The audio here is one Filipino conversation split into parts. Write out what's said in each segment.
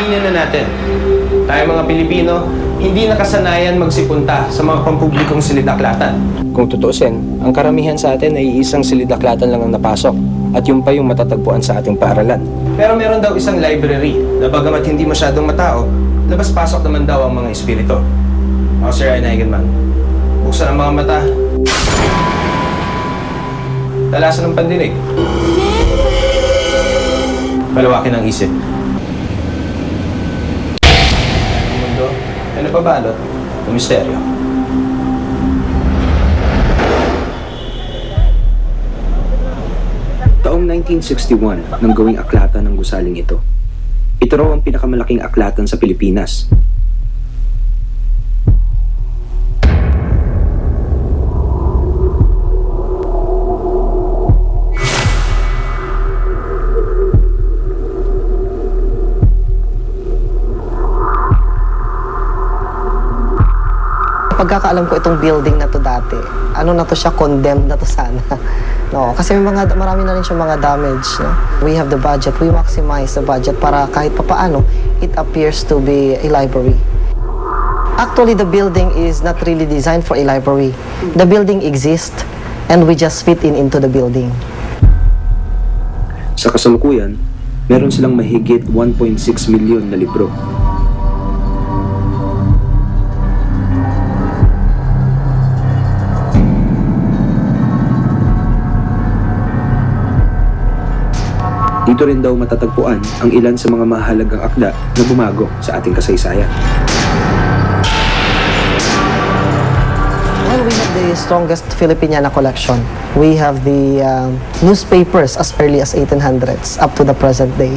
Aminin na natin, tayo mga Pilipino, hindi nakasanayan magsipunta sa mga pampublikong silid-aklatan. Kung tutuusin, ang karamihan sa atin ay isang silid-aklatan lang ang napasok at yun pa yung matatagpuan sa ating paaralan. Pero meron daw isang library na bagamat hindi masyadong matao, labas-pasok naman daw ang mga espiritu. Officer Ryan Eigenman, buksan ang mga mata. Talasan ng pandinig. Palawakin ang isip. Ang mundo ay napabalot ng misteryo. Taong 1961 nang gawing aklatan ng gusaling ito. Ito raw ang pinakamalaking aklatan sa Pilipinas. Pagkakaalam ko itong building na to dati, ano na to siya, condemned na to sana. No, kasi marami na rin siya mga damage. No? We have the budget, we maximize the budget para kahit papaano, it appears to be a library. Actually, the building is not really designed for a library. The building exists and we just fit into the building. Sa kasalukuyan, meron silang mahigit 1.6 milyon na libro. Dito rin daw matatagpuan ang ilan sa mga mahalagang akda na bumago sa ating kasaysayan. Well, we have the strongest Filipiniana collection. We have the newspapers as early as 1800s up to the present day.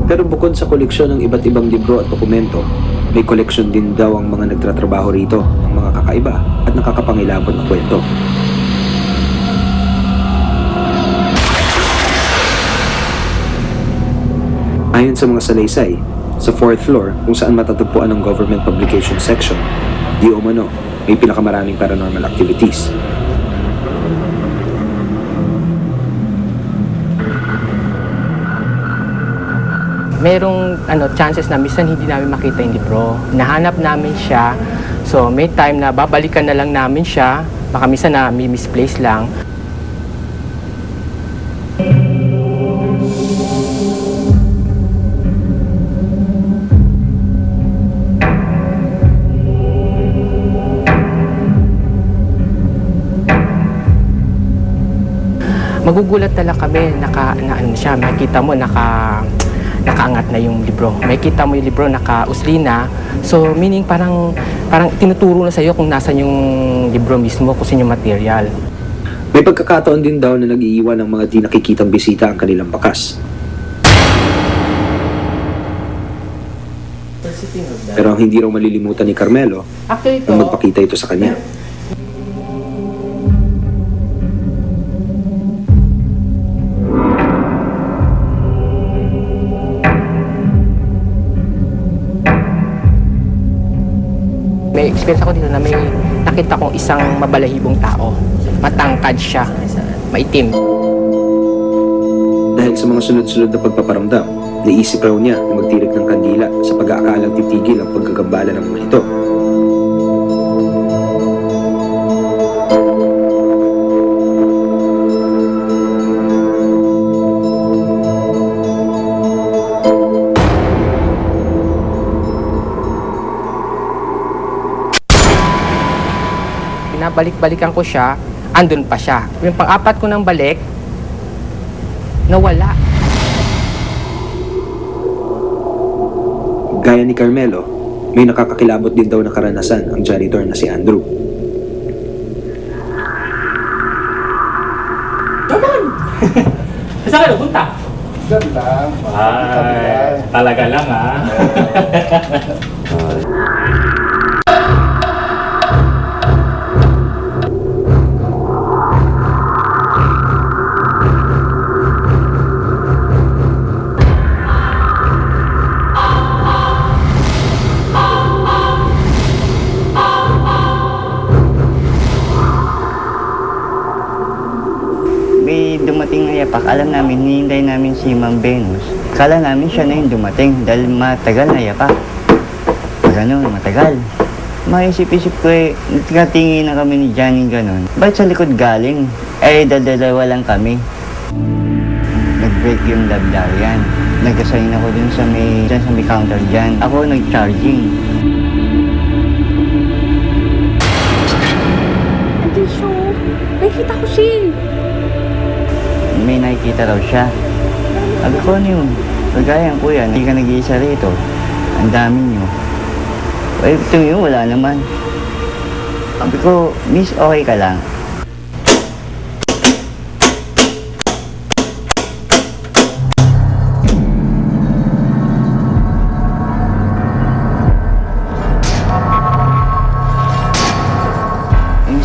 Pero bukod sa koleksyon ng iba't ibang libro at dokumento, may koleksyon din daw ang mga nagtatrabaho rito ng mga kakaiba at nakakapangilabot na kwento. Ayon sa mga salaysay, sa 4th floor kung saan matatagpuan ang government publication section, di umano may pinakamaraming paranormal activities. Merong chances na minsan hindi namin makita yung libro. Nahanap namin siya. So may time na babalikan na lang namin siya. Baka minsan na may misplace lang. Magugulat talaga kami, makikita mo, nakaangat na yung libro. Makikita mo yung libro, naka-usli na. So, meaning parang tinuturo na sa'yo kung nasan yung libro mismo, kung saan yung material. May pagkakataon din daw na nag-iiwan ng mga di nakikitang bisita ang kanilang bakas. Pero ang hindi raw malilimutan ni Carmelo ang magpakita ito sa kanya. May experience ako dito na may nakita kong isang mabalahibong tao. Matangkad siya, maitim. Dahil sa mga sunod-sunod na pagpaparamdam, naisip raw niya na magtirik ng kandila sa pag-aakalang titigil ang paggagambala ng mga ito. Balik-balikan ko siya, andun pa siya. Yung pang-apat ko nang balik, nawala. Gaya ni Carmelo, may nakakakilabot din daw na karanasan ang janitor na si Andrew. Saan kayo punta? Ganda. Ay, talaga lang ah. nayapak. Alam namin, hinihintay namin si Ma'am Venus. Kala namin siya na yung dumating dahil matagal nayapak. Ganun, matagal. Maisip-isip ko nagkatingin na kami ni Johnny ganun. Ba't sa likod galing? Dalawa lang kami. Nag-break yung labdarian. Nag-assign ako dun sa may counter dyan. Ako nag-charging. Andun siya. Nakikita ko siya. May nakikita raw siya. Sabi ko, ano yun? Kagaya kuya, hindi ka nag-iisa rito. Ang dami nyo. Ito yun, wala naman. Sabi ko, miss, okay ka lang.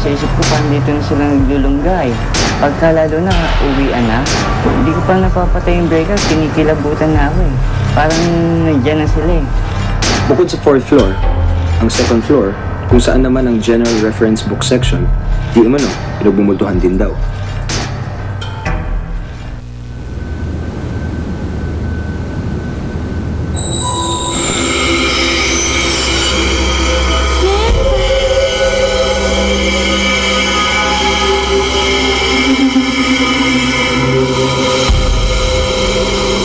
Sa isip ko, parang dito na sila naglulunggay. Pagka lalo na, uwian na, hindi ko pa napapatay yung breaker, kinikilabutan na ako eh. Parang nandiyan na sila eh. Bukod sa 4th floor, ang 2nd floor, kung saan naman ang General Reference Book section, di umano, pinagbumultuhan din daw.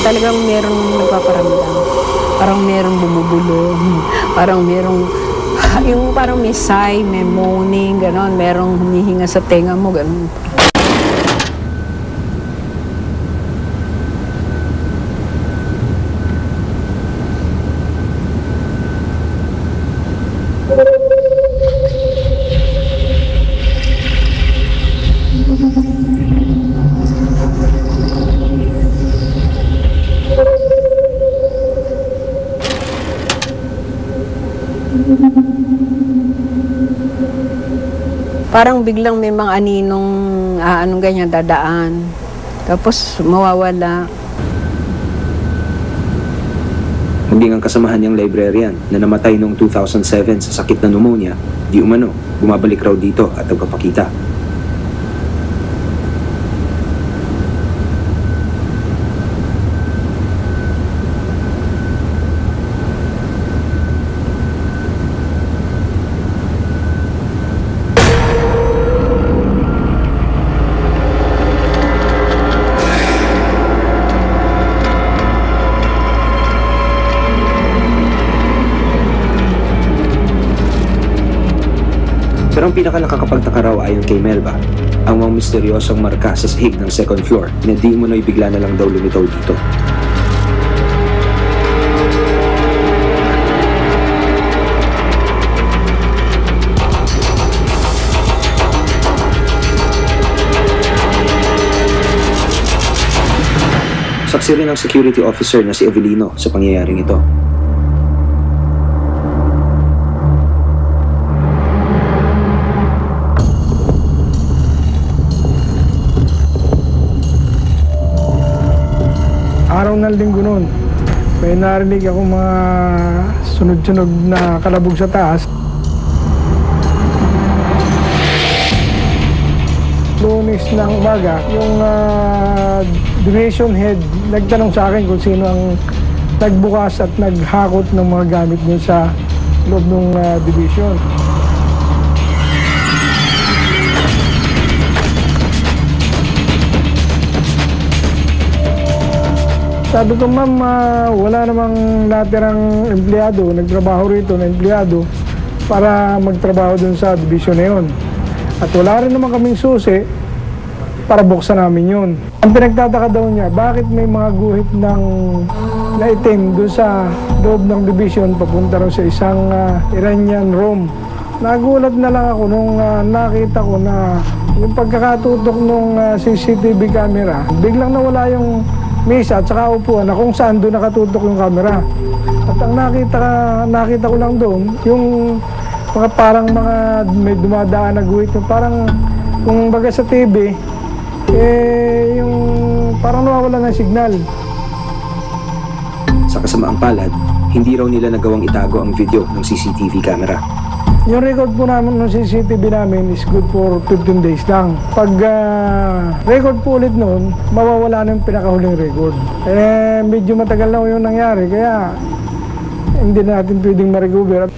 Talagang merong nagpaparamdam. Parang merong bumubulong. Parang merong, yung parang may sigh, may moaning, gano'n. Merong humihinga sa tenga mo, gano'n. Parang biglang may mga aninong anong ganyan dadaan. Tapos mawawala. Maging ang kasamahan niyang librarian na namatay noong 2007 sa sakit na pneumonia, di umano, bumabalik raw dito at nagpapakita. Pero ang pinakanakakapagtaka raw ayon kay Melba, ang mga misteryosong marka sa sahig ng 2nd floor na di umano'y bigla na lang daw lumitaw dito. Saksi rin ang security officer na si Evelino sa pangyayaring ito. Araw ng linggo noon, may narinig ako mga sunod-sunod na kalabog sa taas. Lunes ng umaga, yung division head nagtanong sa akin kung sino ang nagbukas at naghakot ng mga gamit niya sa loob ng division. Sabi ko, ma'am, wala namang natirang empleyado, nagtrabaho rito na empleyado para magtrabaho dun sa division na yun. At wala rin naman kaming susi para buksan namin yun. Ang pinagtataka daw niya, bakit may mga guhit ng naitim dun sa loob ng division papunta raw sa isang Iranian room. Nagulat na lang ako nung nakita ko na yung pagkakatutok ng CCTV camera, biglang nawala yung mesa at saka upuan na kung saan doon nakatutok yung camera. At ang nakita ko lang doon, yung mga parang mga may dumadaan na guhit, yung parang kung baga sa TV, yung parang nawawala ng signal. Sa kasamaang palad, hindi raw nila nagawang itago ang video ng CCTV camera. Yung record po namin ng CCTV namin is good for 15 days lang. Pag record po ulit noon, mawawala na yung pinakahuling record. Medyo matagal na yung nangyari, kaya hindi natin pwedeng ma-recover.